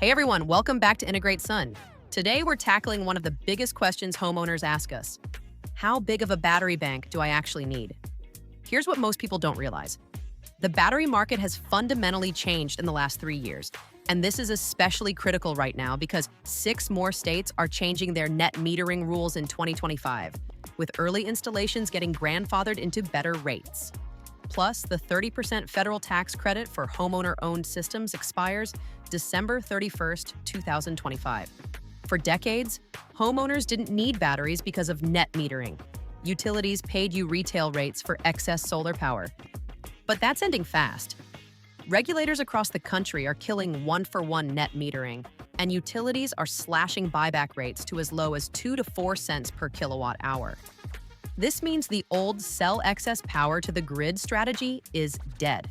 Hey everyone, welcome back to Integrate Sun. Today we're tackling one of the biggest questions homeowners ask us. How big of a battery bank do I actually need? Here's what most people don't realize. The battery market has fundamentally changed in the last 3 years, and this is especially critical right now because 6 more states are changing their net metering rules in 2025, with early installations getting grandfathered into better rates. Plus, the 30% federal tax credit for homeowner-owned systems expires December 31st, 2025. For decades, homeowners didn't need batteries because of net metering. Utilities paid you retail rates for excess solar power. But that's ending fast. Regulators across the country are killing one-for-one net metering, and utilities are slashing buyback rates to as low as 2 to 4 cents per kilowatt hour. This means the old sell excess power to the grid strategy is dead.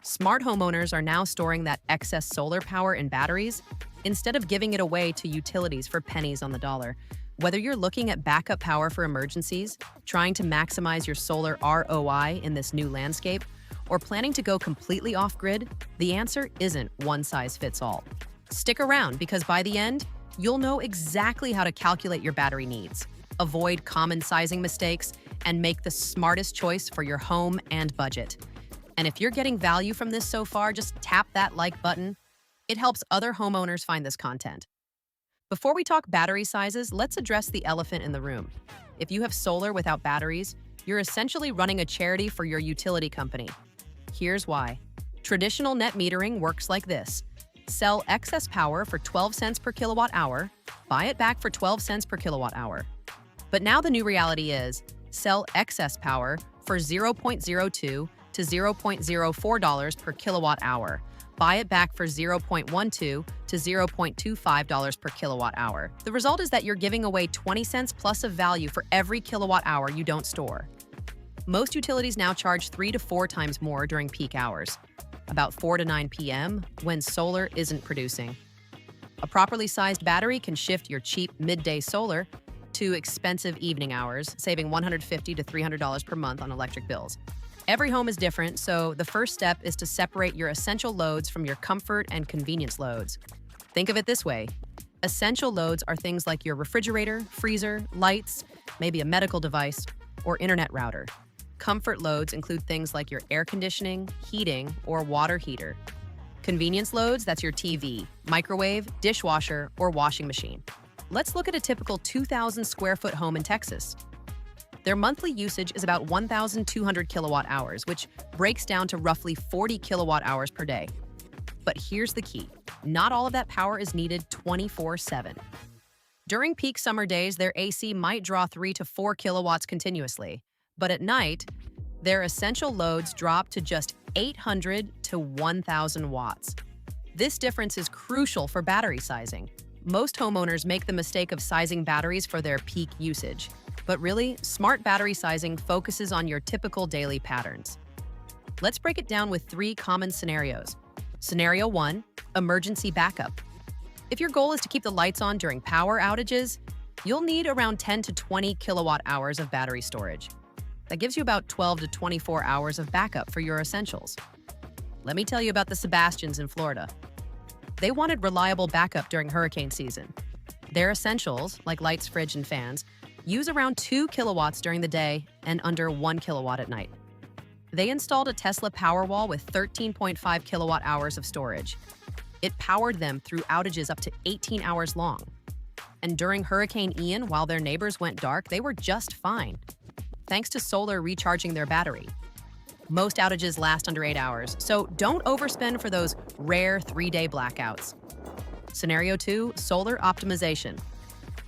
Smart homeowners are now storing that excess solar power in batteries instead of giving it away to utilities for pennies on the dollar. Whether you're looking at backup power for emergencies, trying to maximize your solar ROI in this new landscape, or planning to go completely off-grid, the answer isn't one size fits all. Stick around because by the end, you'll know exactly how to calculate your battery needs, avoid common sizing mistakes, and make the smartest choice for your home and budget. And if you're getting value from this so far, just tap that like button. It helps other homeowners find this content. Before we talk battery sizes, let's address the elephant in the room. If you have solar without batteries, you're essentially running a charity for your utility company. Here's why. Traditional net metering works like this. Sell excess power for 12 cents per kilowatt hour, buy it back for 12 cents per kilowatt hour. But now the new reality is, sell excess power for $0.02 to $0.04 per kilowatt hour. Buy it back for $0.12 to $0.25 per kilowatt hour. The result is that you're giving away 20 cents plus of value for every kilowatt hour you don't store. Most utilities now charge 3 to 4 times more during peak hours, about 4 to 9 p.m. when solar isn't producing. A properly sized battery can shift your cheap midday solar to expensive evening hours, saving $150 to $300 per month on electric bills. Every home is different, so the first step is to separate your essential loads from your comfort and convenience loads. Think of it this way. Essential loads are things like your refrigerator, freezer, lights, maybe a medical device, or internet router. Comfort loads include things like your air conditioning, heating, or water heater. Convenience loads, that's your TV, microwave, dishwasher, or washing machine. Let's look at a typical 2,000 square foot home in Texas. Their monthly usage is about 1,200 kilowatt hours, which breaks down to roughly 40 kilowatt hours per day. But here's the key. Not all of that power is needed 24/7. During peak summer days, their AC might draw 3 to 4 kilowatts continuously. But at night, their essential loads drop to just 800 to 1,000 watts. This difference is crucial for battery sizing. Most homeowners make the mistake of sizing batteries for their peak usage. But really, smart battery sizing focuses on your typical daily patterns. Let's break it down with 3 common scenarios. Scenario 1, emergency backup. If your goal is to keep the lights on during power outages, you'll need around 10 to 20 kilowatt hours of battery storage. That gives you about 12 to 24 hours of backup for your essentials. Let me tell you about the Sebastians in Florida. They wanted reliable backup during hurricane season. Their essentials, like lights, fridge, and fans, use around 2 kilowatts during the day and under 1 kilowatt at night. They installed a Tesla Powerwall with 13.5 kilowatt hours of storage. It powered them through outages up to 18 hours long. And during Hurricane Ian, while their neighbors went dark, they were just fine, thanks to solar recharging their battery. Most outages last under 8 hours, so don't overspend for those rare 3-day blackouts. Scenario 2, solar optimization.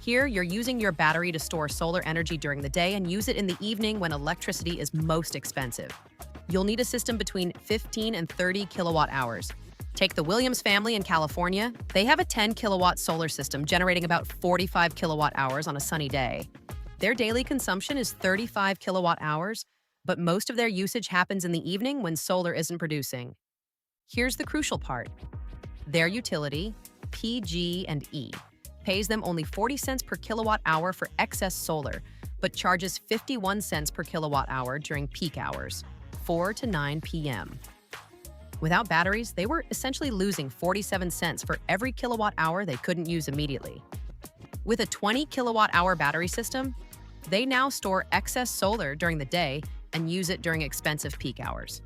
Here, you're using your battery to store solar energy during the day and use it in the evening when electricity is most expensive. You'll need a system between 15 and 30 kilowatt hours. Take the Williams family in California. They have a 10 kilowatt solar system generating about 45 kilowatt hours on a sunny day. Their daily consumption is 35 kilowatt hours, but most of their usage happens in the evening when solar isn't producing. Here's the crucial part. Their utility, PG&E, pays them only 40 cents per kilowatt hour for excess solar, but charges 51 cents per kilowatt hour during peak hours, 4 to 9 p.m. Without batteries, they were essentially losing 47 cents for every kilowatt hour they couldn't use immediately. With a 20 kilowatt hour battery system, they now store excess solar during the day and use it during expensive peak hours.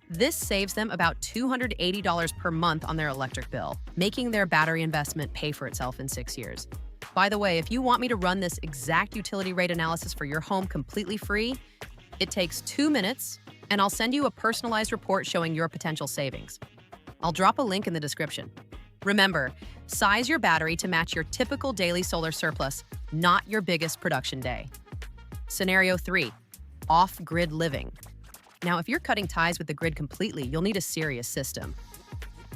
This saves them about $280 per month on their electric bill, making their battery investment pay for itself in 6 years. By the way, if you want me to run this exact utility rate analysis for your home completely free, it takes 2 minutes, and I'll send you a personalized report showing your potential savings. I'll drop a link in the description. Remember, size your battery to match your typical daily solar surplus, not your biggest production day. Scenario 3, off-grid living. Now, if you're cutting ties with the grid completely, you'll need a serious system.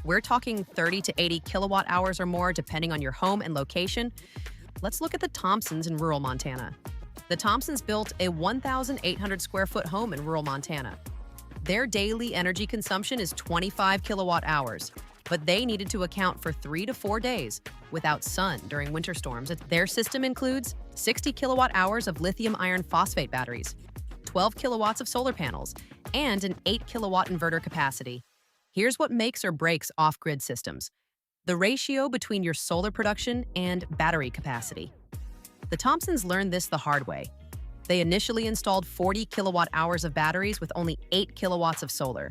We're talking 30 to 80 kilowatt hours or more, depending on your home and location. Let's look at the Thompsons in rural Montana. The Thompsons built a 1,800 square foot home in rural Montana. Their daily energy consumption is 25 kilowatt hours, but they needed to account for 3 to 4 days without sun during winter storms. Their system includes 60 kilowatt hours of lithium iron phosphate batteries, 12 kilowatts of solar panels, and an 8 kilowatt inverter capacity. Here's what makes or breaks off-grid systems: the ratio between your solar production and battery capacity. The Thompsons learned this the hard way. They initially installed 40 kilowatt hours of batteries with only 8 kilowatts of solar.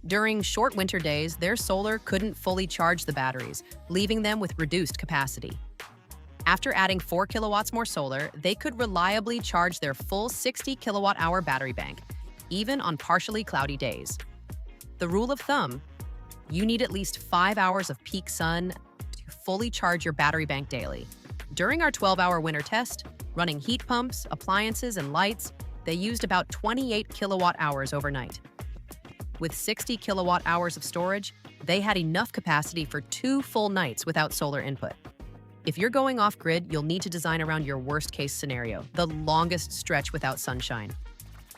During short winter days, their solar couldn't fully charge the batteries, leaving them with reduced capacity. After adding 4 kilowatts more solar, they could reliably charge their full 60 kilowatt hour battery bank, even on partially cloudy days. The rule of thumb: you need at least 5 hours of peak sun to fully charge your battery bank daily. During our 12-hour winter test, running heat pumps, appliances, and lights, they used about 28 kilowatt hours overnight. With 60 kilowatt hours of storage, they had enough capacity for 2 full nights without solar input. If you're going off-grid, you'll need to design around your worst-case scenario, the longest stretch without sunshine.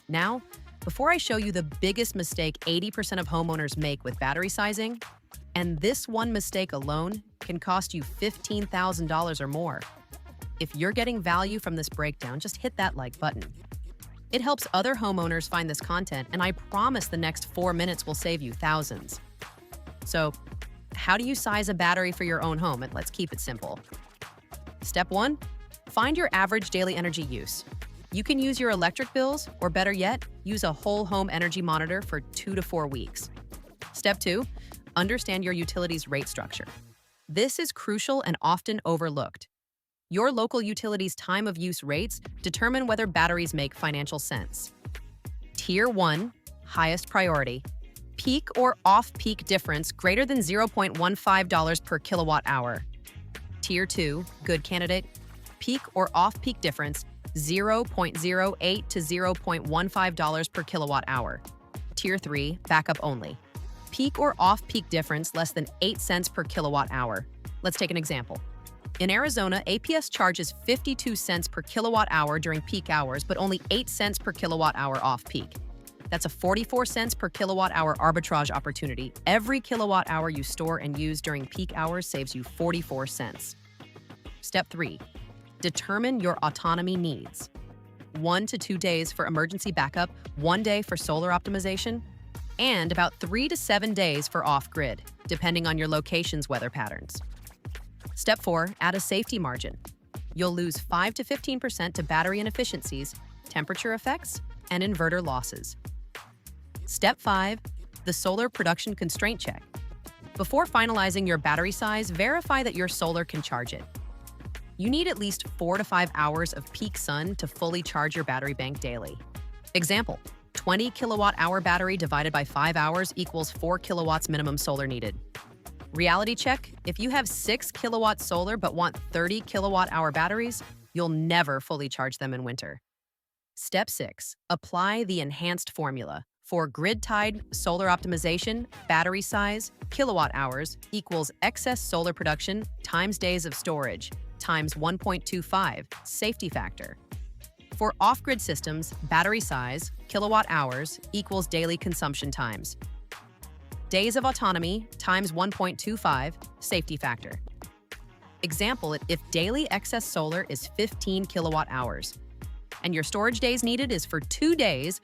Now, before I show you the biggest mistake 80% of homeowners make with battery sizing, and this one mistake alone can cost you $15,000 or more. If you're getting value from this breakdown, just hit that like button. It helps other homeowners find this content, and I promise the next 4 minutes will save you thousands. So, how do you size a battery for your own home? And let's keep it simple. Step 1, find your average daily energy use. You can use your electric bills, or better yet, use a whole home energy monitor for 2 to 4 weeks. Step 2, understand your utility's rate structure. This is crucial and often overlooked. Your local utility's time of use rates determine whether batteries make financial sense. Tier 1, highest priority. Peak or off-peak difference greater than $0.15 per kilowatt hour. Tier 2, good candidate. Peak or off-peak difference $0.08 to $0.15 per kilowatt hour. Tier 3, backup only. Peak or off-peak difference less than 8 cents per kilowatt hour. Let's take an example. In Arizona, APS charges 52 cents per kilowatt hour during peak hours, but only 8 cents per kilowatt hour off-peak. That's a 44 cents per kilowatt hour arbitrage opportunity. Every kilowatt hour you store and use during peak hours saves you 44 cents. Step 3, determine your autonomy needs. 1 to 2 days for emergency backup, 1 day for solar optimization, and about 3 to 7 days for off-grid, depending on your location's weather patterns. Step 4, add a safety margin. You'll lose 5 to 15% to battery inefficiencies, temperature effects, and inverter losses. Step 5, the solar production constraint check. Before finalizing your battery size, verify that your solar can charge it. You need at least 4 to 5 hours of peak sun to fully charge your battery bank daily. Example, 20 kilowatt hour battery divided by 5 hours equals 4 kilowatts minimum solar needed. Reality check, if you have 6 kilowatt solar but want 30 kilowatt hour batteries, you'll never fully charge them in winter. Step 6, apply the enhanced formula. For grid-tied solar optimization, battery size, kilowatt hours equals excess solar production times days of storage times 1.25, safety factor. For off-grid systems, battery size, kilowatt hours equals daily consumption times. Days of autonomy times 1.25, safety factor. Example, if daily excess solar is 15 kilowatt hours and your storage days needed is for 2 days,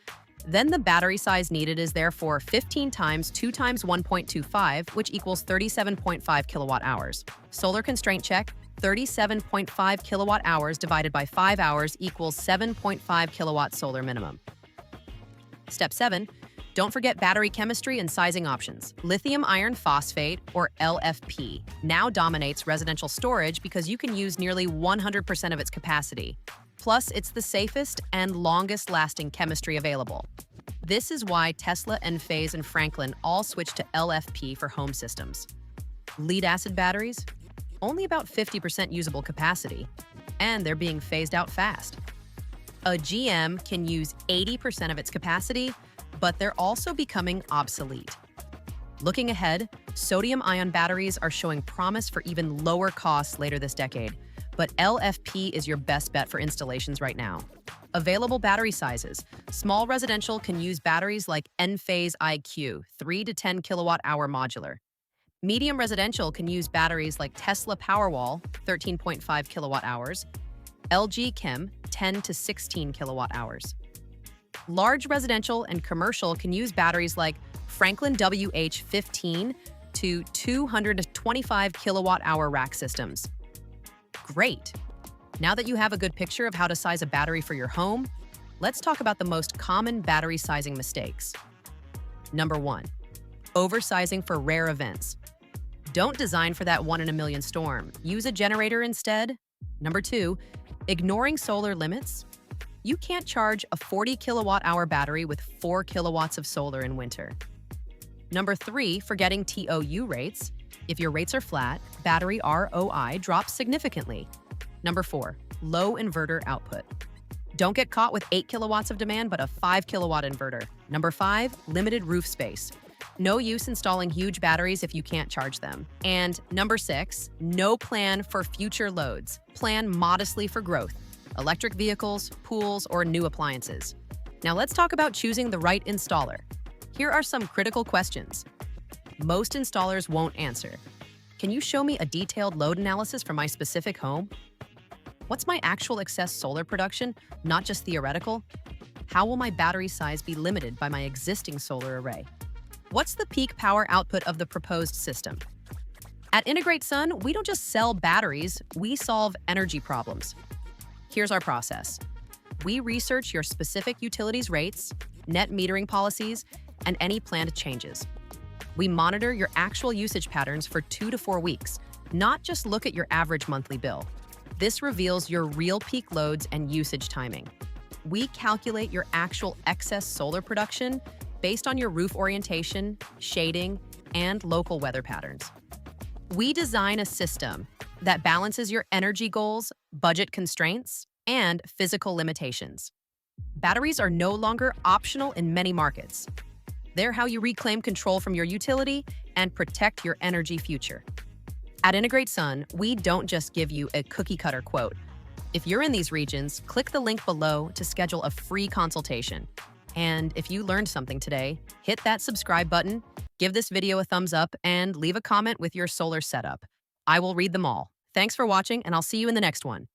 Then the battery size needed is therefore 15 times 2 times 1.25, which equals 37.5 kilowatt hours. Solar constraint check, 37.5 kilowatt hours divided by 5 hours equals 7.5 kilowatt solar minimum. Step 7. Don't forget battery chemistry and sizing options. Lithium iron phosphate, or LFP, now dominates residential storage because you can use nearly 100% of its capacity. Plus, it's the safest and longest-lasting chemistry available. This is why Tesla, Enphase, and Franklin all switched to LFP for home systems. Lead-acid batteries? Only about 50% usable capacity, and they're being phased out fast. A GM can use 80% of its capacity, but they're also becoming obsolete. Looking ahead, sodium-ion batteries are showing promise for even lower costs later this decade, but LFP is your best bet for installations right now. Available battery sizes. Small residential can use batteries like enphase IQ, 3 to 10 kilowatt-hour modular. Medium residential can use batteries like Tesla Powerwall, 13.5 kilowatt-hours, LG Chem, 10 to 16 kilowatt-hours. Large residential and commercial can use batteries like Franklin WH15 to 225 kilowatt-hour rack systems. Great! Now that you have a good picture of how to size a battery for your home, let's talk about the most common battery sizing mistakes. Number 1. Oversizing for rare events. Don't design for that 1-in-a-million storm. Use a generator instead. Number 2. Ignoring solar limits. You can't charge a 40 kilowatt-hour battery with 4 kilowatts of solar in winter. Number 3. Forgetting TOU rates. If your rates are flat, battery ROI drops significantly. Number 4. Low inverter output. Don't get caught with 8 kilowatts of demand but a 5 kilowatt inverter. Number 5. Limited roof space. No use installing huge batteries if you can't charge them. And number 6. No plan for future loads. Plan modestly for growth. Electric vehicles, pools, or new appliances. Now let's talk about choosing the right installer. Here are some critical questions most installers won't answer. Can you show me a detailed load analysis for my specific home? What's my actual excess solar production, not just theoretical? How will my battery size be limited by my existing solar array? What's the peak power output of the proposed system? At Integrate Sun, we don't just sell batteries, we solve energy problems. Here's our process. We research your specific utilities rates, net metering policies, and any planned changes. We monitor your actual usage patterns for 2 to 4 weeks, not just look at your average monthly bill. This reveals your real peak loads and usage timing. We calculate your actual excess solar production based on your roof orientation, shading, and local weather patterns. We design a system that balances your energy goals, budget constraints, and physical limitations. Batteries are no longer optional in many markets. They're how you reclaim control from your utility and protect your energy future. At Integrate Sun, we don't just give you a cookie-cutter quote. If you're in these regions, click the link below to schedule a free consultation. And if you learned something today, hit that subscribe button, give this video a thumbs up, and leave a comment with your solar setup. I will read them all. Thanks for watching, and I'll see you in the next one.